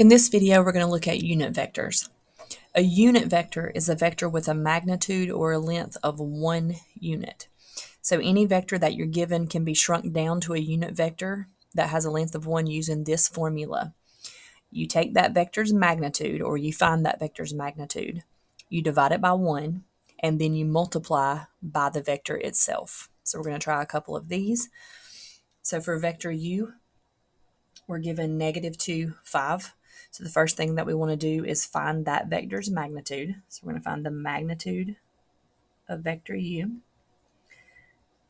In this video, we're going to look at unit vectors. A unit vector is a vector with a magnitude or a length of 1 unit. So any vector that you're given can be shrunk down to a unit vector that has a length of 1 using this formula. You take that vector's magnitude, or you find that vector's magnitude, you divide it by 1, and then you multiply by the vector itself. So we're going to try a couple of these. So for vector u, we're given -2, 5. So the first thing that we want to do is find that vector's magnitude. So we're going to find the magnitude of vector u,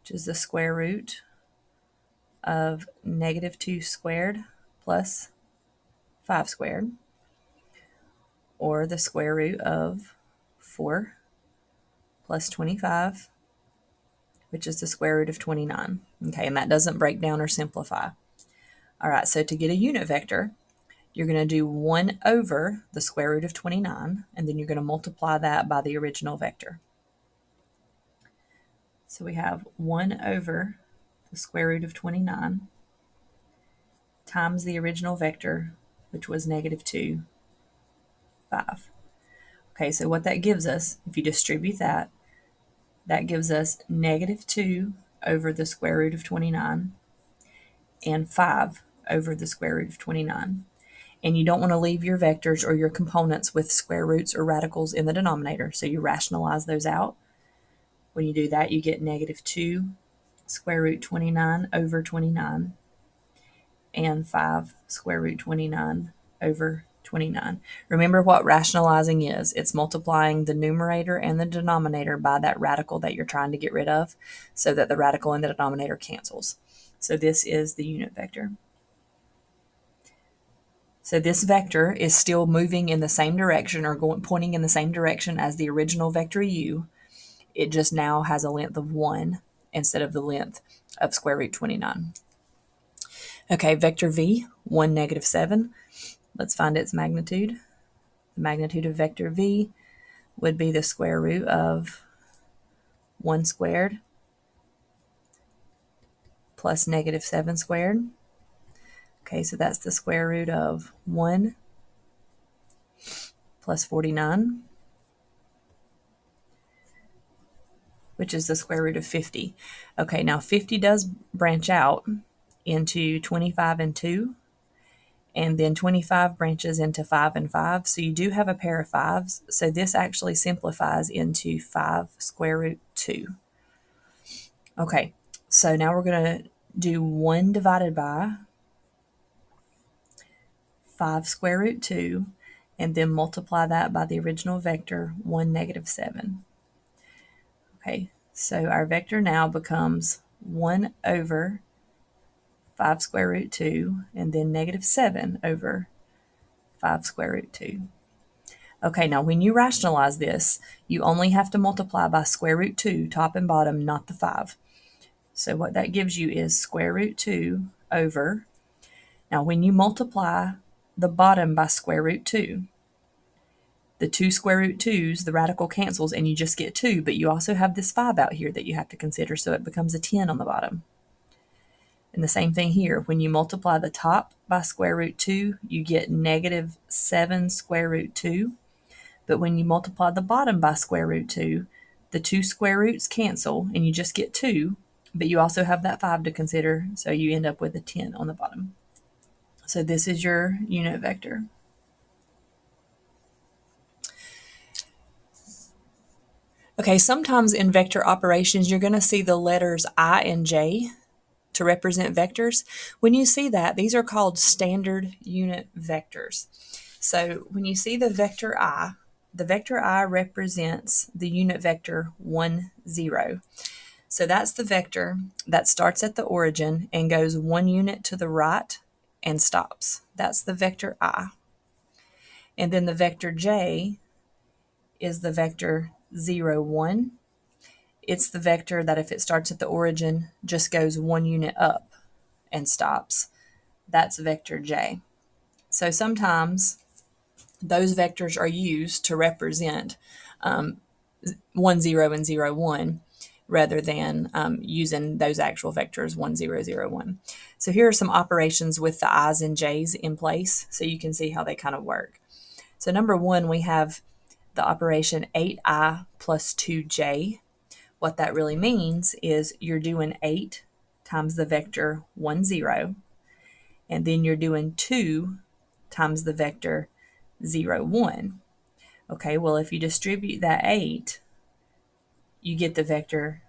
which is the square root of -2 squared plus 5 squared, or the square root of 4 plus 25, which is the square root of 29. Okay, and that doesn't break down or simplify. All right, so to get a unit vector, you're going to do 1 over the square root of 29, and then you're going to multiply that by the original vector. So we have 1 over the square root of 29 times the original vector, which was -2, 5. Okay, so what that gives us, if you distribute that, that gives us -2 over the square root of 29 and 5 over the square root of 29. And you don't want to leave your vectors or your components with square roots or radicals in the denominator, so you rationalize those out. When you do that, you get -2 square root 29 over 29 and 5 square root 29 over 29. Remember what rationalizing is. It's multiplying the numerator and the denominator by that radical that you're trying to get rid of so that the radical in the denominator cancels. So this is the unit vector. So this vector is still moving in the same direction or pointing in the same direction as the original vector u. It just now has a length of 1 instead of the length of square root 29. Okay, vector v, 1, -7. Let's find its magnitude. The magnitude of vector v would be the square root of 1 squared plus -7 squared. Okay, so that's the square root of 1 plus 49, which is the square root of 50. Okay, now 50 does branch out into 25 and 2, and then 25 branches into 5 and 5, so you do have a pair of 5s, so this actually simplifies into 5 square root 2. Okay, so now we're going to do 1 divided by 5 square root 2, and then multiply that by the original vector, 1, -7. Okay, so our vector now becomes 1 over 5 square root 2, and then -7 over 5 square root 2. Okay, now when you rationalize this, you only have to multiply by square root 2, top and bottom, not the 5. So what that gives you is square root 2 over, now when you multiply the bottom by square root 2, the 2 square root 2's, the radical cancels, and you just get 2, but you also have this 5 out here that you have to consider, so it becomes a 10 on the bottom. And the same thing here. When you multiply the top by square root 2, you get -7 square root 2. But when you multiply the bottom by square root 2, the 2 square roots cancel, and you just get 2, but you also have that 5 to consider, so you end up with a 10 on the bottom. So this is your unit vector. Okay, sometimes in vector operations, you're going to see the letters I and J to represent vectors. When you see that, these are called standard unit vectors. So when you see the vector I represents the unit vector 1, 0. So that's the vector that starts at the origin and goes 1 unit to the right and stops. That's the vector I. And then the vector J is the vector 0, 1. It's the vector that if it starts at the origin, just goes 1 unit up and stops. That's vector J. So sometimes those vectors are used to represent 1, 0 and 0, 1. rather than using those actual vectors 1, 0, 0, 1. So here are some operations with the i's and j's in place so you can see how they kind of work. So number one, we have the operation 8i plus 2j. What that really means is you're doing 8 times the vector 1, 0, and then you're doing 2 times the vector 0, 1. Okay, well, if you distribute that 8, you get the vector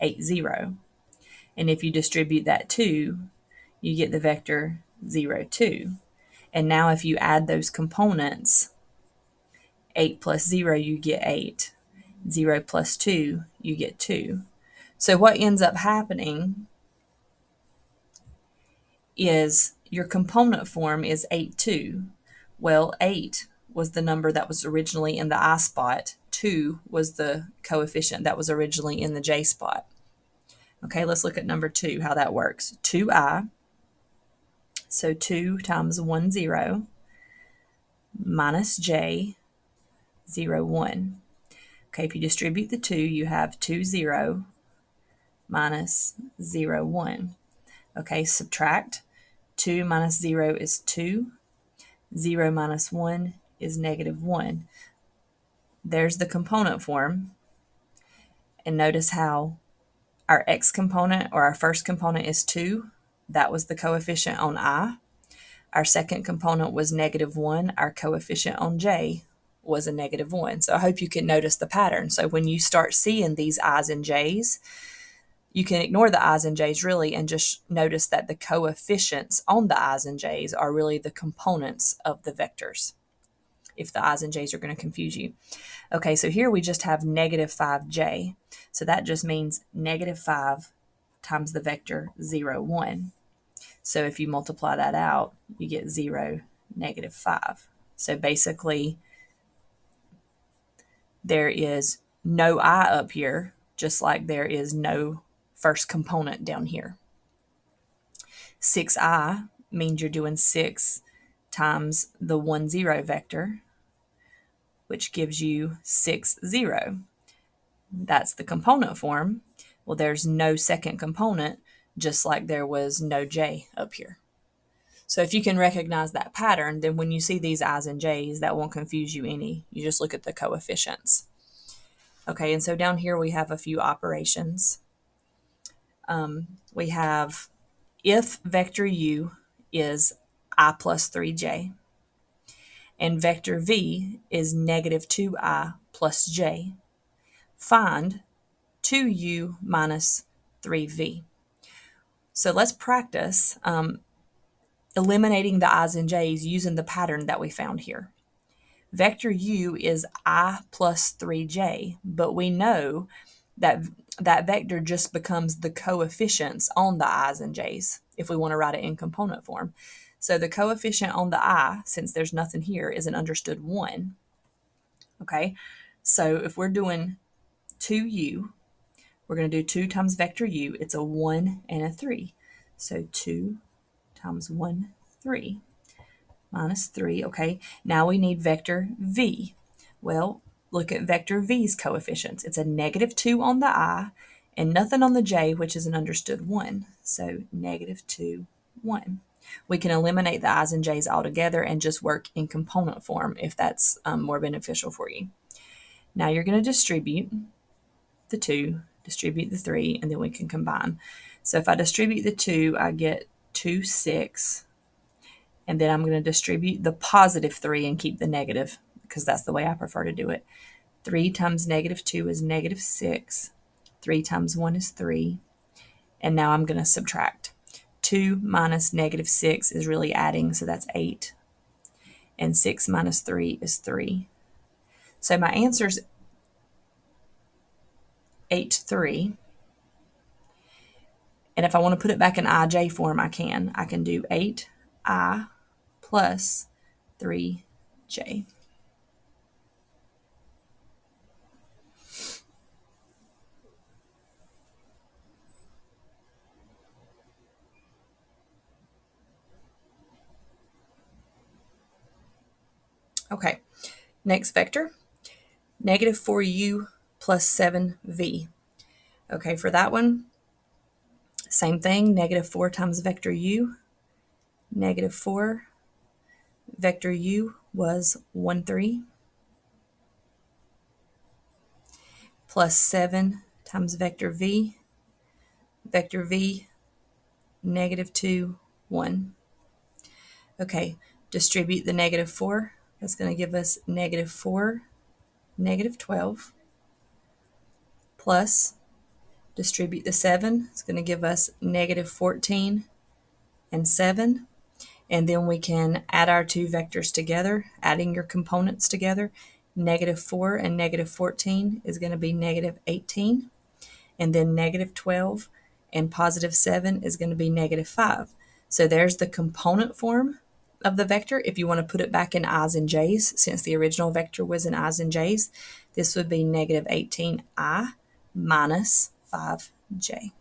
8, 0. And if you distribute that 2, you get the vector 0, 2. And now if you add those components, 8 plus 0, you get 8. 0 plus 2, you get 2. So what ends up happening is your component form is 8, 2. Well, 8 was the number that was originally in the I spot. 2 was the coefficient that was originally in the J spot. Okay, let's look at number 2, how that works. 2i, so 2 times 1, 0, minus j, 0, 1. Okay, if you distribute the 2, you have 2, 0, minus 0, 1. Okay, subtract. 2 minus 0 is 2. 0 minus 1 is negative 1. There's the component form. And notice how our x component, or our first component, is 2. That was the coefficient on I. Our second component was negative 1. Our coefficient on j was a negative 1. So I hope you can notice the pattern. So when you start seeing these i's and j's, you can ignore the i's and j's really and just notice that the coefficients on the i's and j's are really the components of the vectors, if the i's and j's are going to confuse you. Okay, so here we just have negative 5j. So that just means negative 5 times the vector 0, 1. So if you multiply that out, you get 0, negative 5. So basically, there is no I up here, just like there is no first component down here. 6i means you're doing 6 times the 1, 0 vector, which gives you 6, 0. That's the component form. Well, there's no second component, just like there was no j up here. So if you can recognize that pattern, then when you see these i's and j's, that won't confuse you any. You just look at the coefficients. Okay, and so down here we have a few operations. We have if vector u is I plus 3j, and vector v is negative 2i plus j, find 2u minus 3v. So let's practice eliminating the i's and j's using the pattern that we found here. Vector u is I plus 3j, but we know that that vector just becomes the coefficients on the i's and j's if we want to write it in component form. So the coefficient on the I, since there's nothing here, is an understood 1. Okay, so if we're doing 2u, we're going to do 2 times vector u. It's a 1 and a 3. So 2 times 1, 3, minus 3. Okay, now we need vector v. Well, look at vector v's coefficients. It's a negative 2 on the I and nothing on the j, which is an understood 1. So negative 2, 1. We can eliminate the i's and j's altogether and just work in component form if that's more beneficial for you. Now you're going to distribute the 2, distribute the 3, and then we can combine. So if I distribute the 2, I get 2, 6, and then I'm going to distribute the positive 3 and keep the negative because that's the way I prefer to do it. 3 times negative 2 is negative 6. 3 times 1 is 3. And now I'm going to subtract. 2 minus negative 6 is really adding, so that's 8. And 6 minus 3 is 3. So my answer is 8, 3. And if I want to put it back in IJ form, I can. I can do 8I plus 3J. Okay, next vector, negative 4u plus 7v. Okay, for that one, same thing, negative 4 times vector u, negative 4, vector u was 1, 3, plus 7 times vector v, negative 2, 1. Okay, distribute the negative 4. That's going to give us negative 4, negative 12, plus distribute the 7. It's going to give us negative 14 and 7. And then we can add our two vectors together, adding your components together. Negative 4 and negative 14 is going to be negative 18. And then negative 12 and positive 7 is going to be negative 5. So there's the component form of the vector. If you want to put it back in i's and j's, since the original vector was in i's and j's, this would be negative 18i minus 5j.